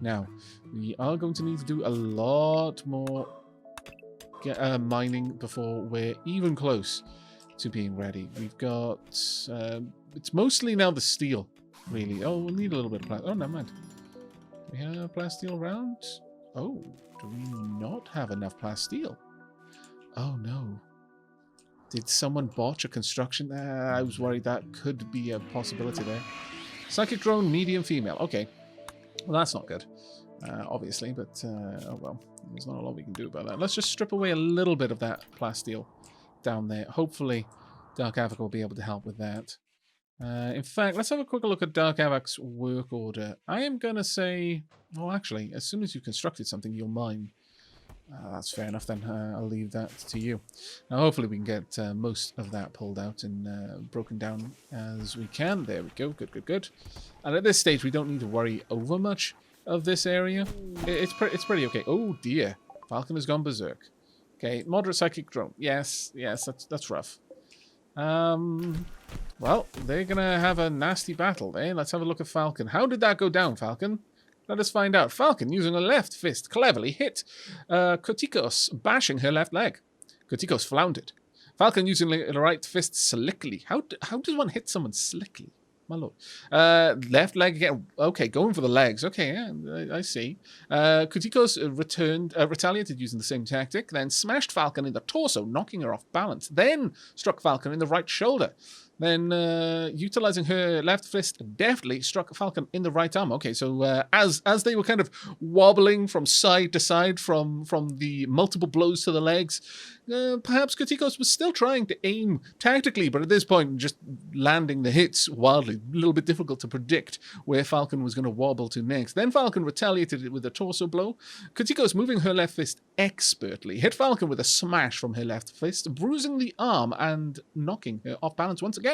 Now, we are going to need to do a lot more mining before we're even close to being ready. We've got... it's mostly now the steel, really. Oh, we'll need a little bit of plastic. Oh, never mind. Do we have plasteel around? Oh, do we not have enough plasteel? Oh, no. Did someone botch a construction? I was worried that could be a possibility there. Psychic drone, medium female. Okay. Well, that's not good, obviously, but, oh well. There's not a lot we can do about that. Let's just strip away a little bit of that plasteel down there. Hopefully, Dark Havoc will be able to help with that. In fact, let's have a quick look at Dark Havoc's work order. I am going to say... Well, actually, as soon as you've constructed something, you'll mine. That's fair enough then. I'll leave that to you. Now, hopefully we can get most of that pulled out and broken down as we can. There we go. Good, good, good. And at this stage, we don't need to worry over much of this area. It's pretty okay. Oh, dear. Falcon has gone berserk. Okay, moderate psychic drone. Yes, that's rough. Well, they're going to have a nasty battle there. Let's have a look at Falcon. How did that go down, Falcon? Let us find out. Falcon, using her left fist, cleverly hit Kotikos, bashing her left leg. Kotikos floundered. Falcon, using the right fist slickly. How does one hit someone slickly? My lord. Left leg again. Okay, going for the legs. Okay, yeah, I see. Kotikos retaliated using the same tactic, then smashed Falcon in the torso, knocking her off balance. Then struck Falcon in the right shoulder. Then, utilizing her left fist, deftly struck Falcon in the right arm. Okay, so as they were kind of wobbling from side to side from the multiple blows to the legs, perhaps Kotikos was still trying to aim tactically, but at this point, just landing the hits wildly. A little bit difficult to predict where Falcon was going to wobble to next. Then Falcon retaliated with a torso blow. Kotikos, moving her left fist expertly, hit Falcon with a smash from her left fist, bruising the arm and knocking her off balance once again.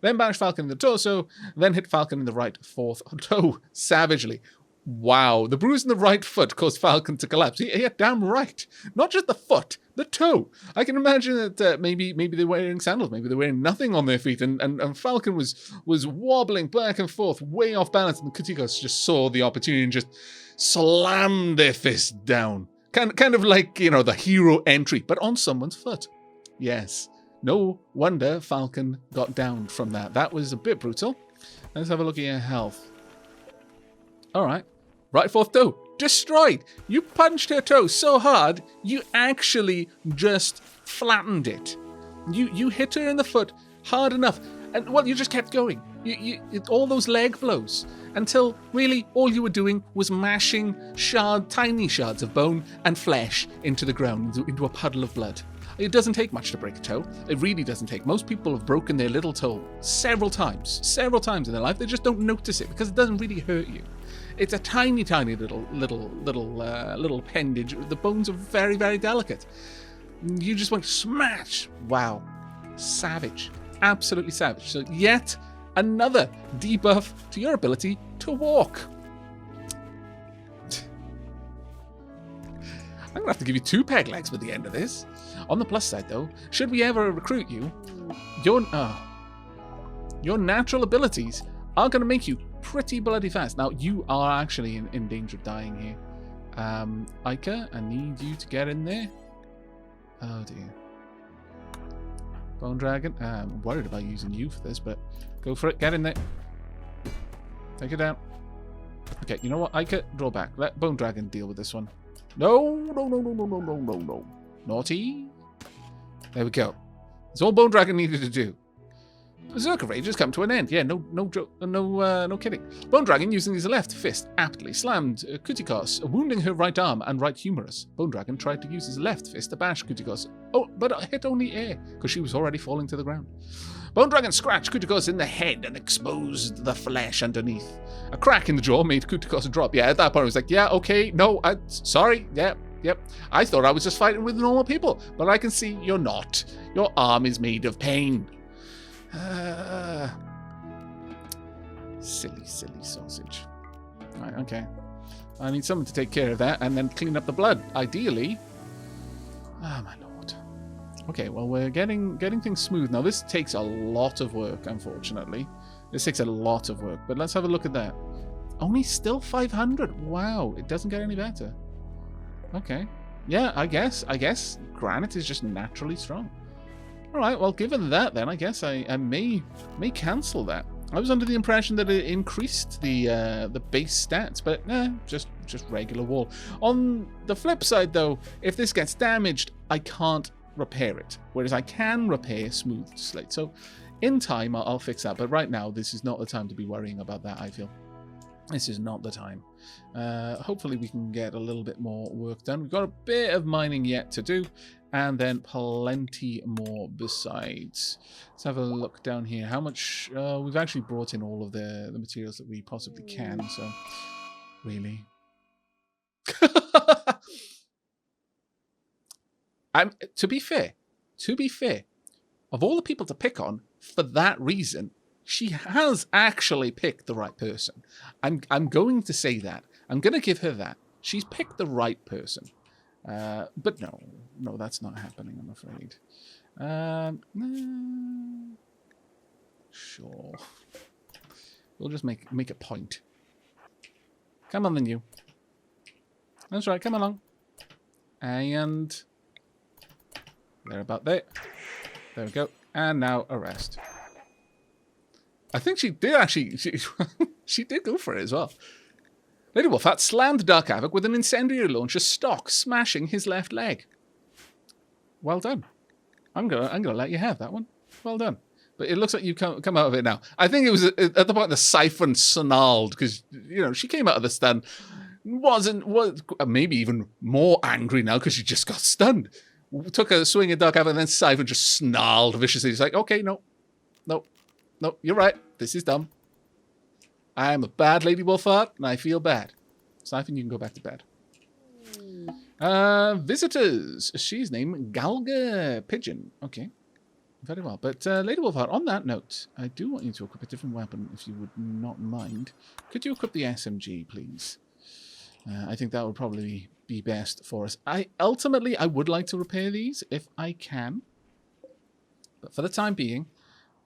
Then bashed Falcon in the torso, then hit Falcon in the right fourth toe savagely. Wow, the bruise in the right foot caused Falcon to collapse. Yeah, damn right. Not just the foot, the toe. I can imagine that maybe they're wearing sandals, maybe they're wearing nothing on their feet, and Falcon was wobbling back and forth, way off balance, and the Kotikos just saw the opportunity and just slammed their fist down. Kind of like, you know, the hero entry, but on someone's foot. Yes. No wonder Falcon got down from that. That was a bit brutal. Let's have a look at your health. All right. Right fourth toe. destroyed. You punched her toe so hard, you actually just flattened it. You hit her in the foot hard enough, and well, you just kept going. All those leg blows until really all you were doing was mashing tiny shards of bone and flesh into the ground, into a puddle of blood. It doesn't take much to break a toe. It really doesn't take. Most people have broken their little toe several times in their life. They just don't notice it because it doesn't really hurt you. It's a tiny, tiny little appendage. The bones are very, very delicate. You just went smash. Wow. Savage. Absolutely savage. So yet another debuff to your ability to walk. I'm going to have to give you 2 peg legs by the end of this. On the plus side, though, should we ever recruit you, your natural abilities are going to make you pretty bloody fast. Now, you are actually in danger of dying here. Ica, I need you to get in there. Oh, dear. Bone Dragon. I'm worried about using you for this, but go for it. Get in there. Take it down. Okay, you know what, Ica? Draw back. Let Bone Dragon deal with this one. No. Naughty. There we go. That's all Bone Dragon needed to do. Berserker Rage has come to an end. Yeah, no kidding. Bone Dragon, using his left fist, aptly slammed Kutikos, wounding her right arm and right humerus. Bone Dragon tried to use his left fist to bash Kutikos. Oh, but hit only air, because she was already falling to the ground. Bone Dragon scratched Kutikos in the head and exposed the flesh underneath. A crack in the jaw made Kutikos drop. Yeah, at that point, I was like, yeah, okay, no, sorry, yep. I thought I was just fighting with normal people, but I can see you're not. Your arm is made of pain. Silly sausage. Right, okay. I need someone to take care of that and then clean up the blood, ideally. Ah, my lord. Okay, well, we're getting things smooth. Now, this takes a lot of work, unfortunately. This takes a lot of work, but let's have a look at that. Only still 500. Wow, it doesn't get any better. Okay. Yeah, I guess granite is just naturally strong. All right, well, given that, then I guess I may cancel that. I was under the impression that it increased the base stats, but just regular wall. On the flip side, though, if this gets damaged, I can't repair it, whereas I can repair smooth slate. So, in time, I'll fix that. But right now, this is not the time to be worrying about that. I feel this is not the time. Hopefully, we can get a little bit more work done. We've got a bit of mining yet to do. And then plenty more besides. Let's have a look down here. How much... we've actually brought in all of the materials that we possibly can, so... Really? To be fair, of all the people to pick on, for that reason, she has actually picked the right person. I'm going to say that. I'm going to give her that. She's picked the right person. But no, that's not happening, I'm afraid. Sure. We'll just make a point. Come on then, you. That's right, come along. And they're about there. There we go. And now arrest. I think she did actually... She did go for it as well. Lady Wolfheart slammed Dark Havoc with an incendiary launcher stock, smashing his left leg. Well done. I'm gonna let you have that one. Well done. But it looks like you've come out of it now. I think it was at the point the Siphon snarled because she came out of the stun, was maybe even more angry now because she just got stunned. Took a swing at Dark Havoc and then Siphon just snarled viciously. He's like, okay, no, you're right. This is dumb. I am a bad Lady Wolfheart, and I feel bad. Siphon, you can go back to bed. Visitors. She's named Galga Pigeon. Okay. Very well. But Lady Wolfheart, on that note, I do want you to equip a different weapon, if you would not mind. Could you equip the SMG, please? I think that would probably be best for us. Ultimately, I would like to repair these, if I can. But for the time being...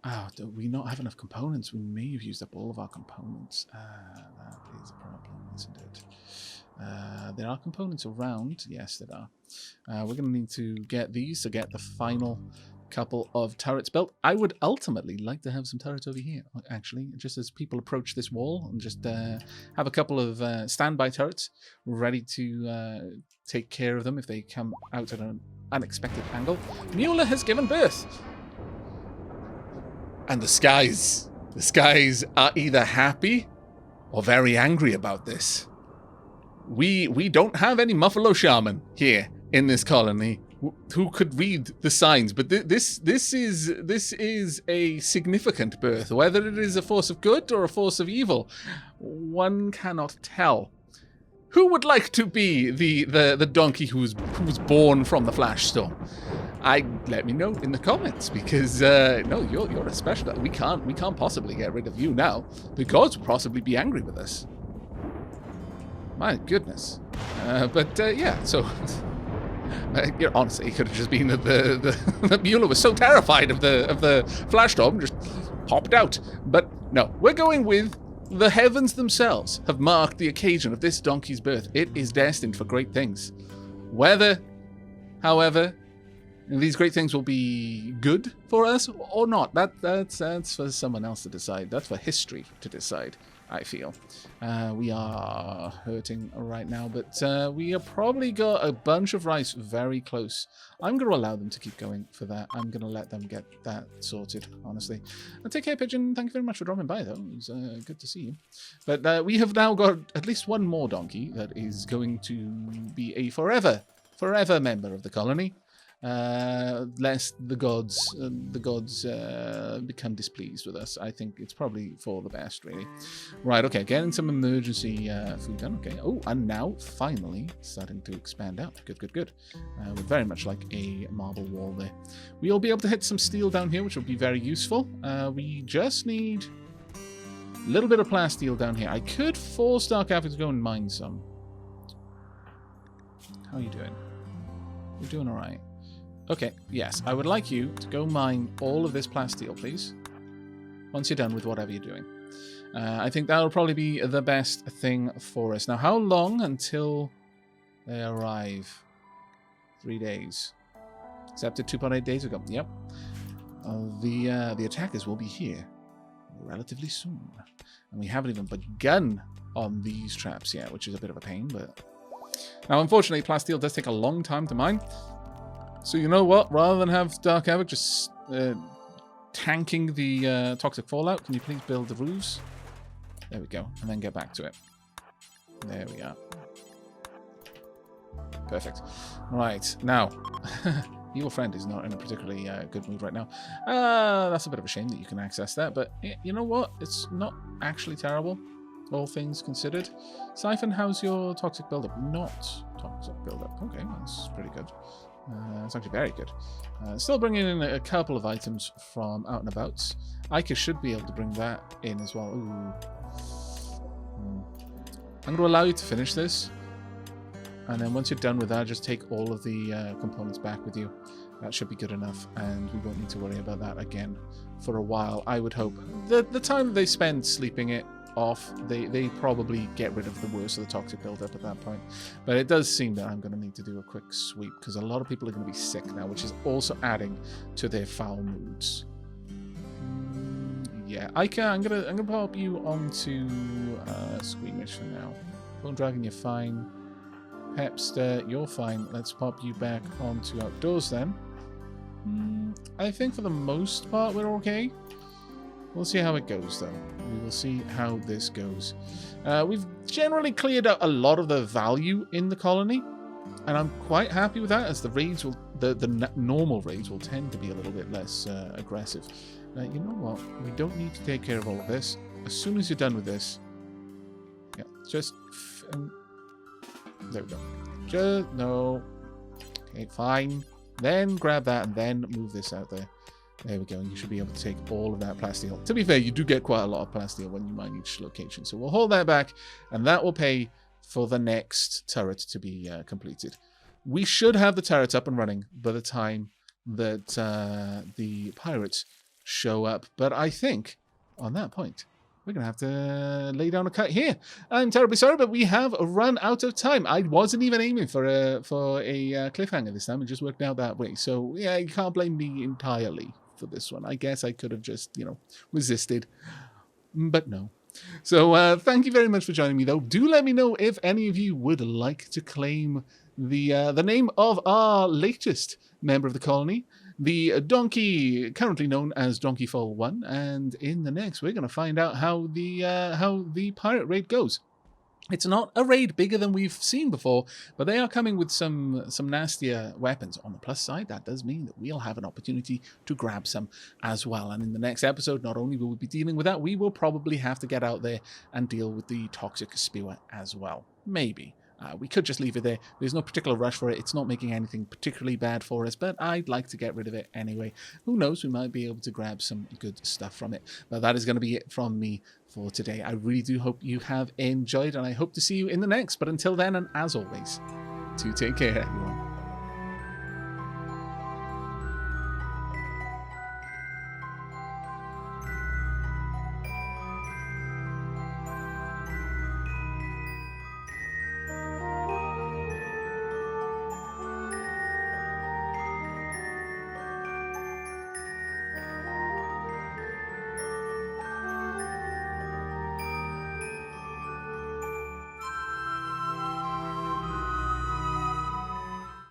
Oh, do we not have enough components? We may have used up all of our components. That is a problem, isn't it? There are components around. Yes, there are. We're going to need to get these to get the final couple of turrets built. I would ultimately like to have some turrets over here, actually, just as people approach this wall, and just have a couple of standby turrets ready to take care of them if they come out at an unexpected angle. Mueller has given birth. And the skies are either happy or very angry about this. We don't have any Muffalo Shaman here in this colony who could read the signs, but this is a significant birth. Whether it is a force of good or a force of evil, one cannot tell. Who would like to be the donkey who's born from the flash storm? Let me know in the comments, because no, you're a special. We can't possibly get rid of you now. The gods will possibly be angry with us. My goodness. But yeah, so honestly, it could have just been that the Mueller was so terrified of the flash storm, just popped out. But no, we're going with the heavens themselves have marked the occasion of this donkey's birth. It is destined for great things. Whether, however, these great things will be good for us or not, that's for someone else to decide. That's for history to decide, I feel. We are hurting right now, but we have probably got a bunch of rice very close. I'm going to allow them to keep going for that. I'm going to let them get that sorted, honestly. Take care, Pigeon. Thank you very much for dropping by, though. It was good to see you. But we have now got at least one more donkey that is going to be a forever member of the colony. Lest the gods become displeased with us. I think it's probably for the best, really. Right, okay, getting some emergency food done. Okay, oh, and now finally starting to expand out. Good. With very much like a marble wall there. We'll be able to hit some steel down here, which will be very useful. We just need a little bit of plasteel down here. I could force Dark Avid to go and mine some. How are you doing? You're doing all right. Okay, yes, I would like you to go mine all of this plasteel, please. Once you're done with whatever you're doing. I think that'll probably be the best thing for us. Now, how long until they arrive? 3 days. Accepted 2.8 days ago. Yep. The attackers will be here relatively soon. And we haven't even begun on these traps yet, which is a bit of a pain, but... Now, unfortunately, plasteel does take a long time to mine. So you know what? Rather than have Dark Havoc just tanking the toxic fallout, can you please build the roofs? There we go. And then get back to it. There we are. Perfect. Right. Now, Evil Friend is not in a particularly good mood right now. That's a bit of a shame that you can access that. But you know what? It's not actually terrible, all things considered. Siphon, how's your toxic buildup? Not toxic buildup. Okay, that's pretty good. It's actually very good. Still bringing in a couple of items from out and abouts. Ica should be able to bring that in as well. Ooh. I'm going to allow you to finish this. And then once you're done with that, just take all of the components back with you. That should be good enough. And we won't need to worry about that again for a while, I would hope. The time they spend sleeping it off, they probably get rid of the worst of the toxic buildup at that point. But it does seem that I'm going to need to do a quick sweep because a lot of people are going to be sick now, which is also adding to their foul moods. Yeah, Ica, I'm gonna pop you onto Squeamish for now. Bone Dragon, you're fine. Pepster, you're fine. Let's pop you back onto Outdoors then. I think for the most part we're okay. We'll see how it goes, though. We will see how this goes. We've generally cleared out a lot of the value in the colony, and I'm quite happy with that, as the raids will, the normal raids will tend to be a little bit less aggressive. You know what? We don't need to take care of all of this. As soon as you're done with this, yeah, just there we go. No. Okay, fine. Then grab that and then move this out there. There we go, and you should be able to take all of that plasteel. To be fair, you do get quite a lot of plasteel when you mine each location. So we'll hold that back, and that will pay for the next turret to be completed. We should have the turret up and running by the time that the pirates show up. But I think, on that point, we're going to have to lay down a cut here. I'm terribly sorry, but we have run out of time. I wasn't even aiming for a cliffhanger this time. It just worked out that way. So, yeah, you can't blame me entirely for this one. I guess I could have just, resisted. But no. So thank you very much for joining me, though. Do let me know if any of you would like to claim the name of our latest member of the colony, the donkey currently known as Donkeyfall 1. And in the next, we're going to find out how the pirate raid goes. It's not a raid bigger than we've seen before, but they are coming with some nastier weapons. On the plus side, that does mean that we'll have an opportunity to grab some as well. And in the next episode, not only will we be dealing with that, we will probably have to get out there and deal with the toxic spewer as well. Maybe. We could just leave it there. There's no particular rush for it. It's not making anything particularly bad for us, but I'd like to get rid of it anyway. Who knows? We might be able to grab some good stuff from it. But that is going to be it from me for today. I really do hope you have enjoyed, and I hope to see you in the next. But until then, and as always, do take care, everyone.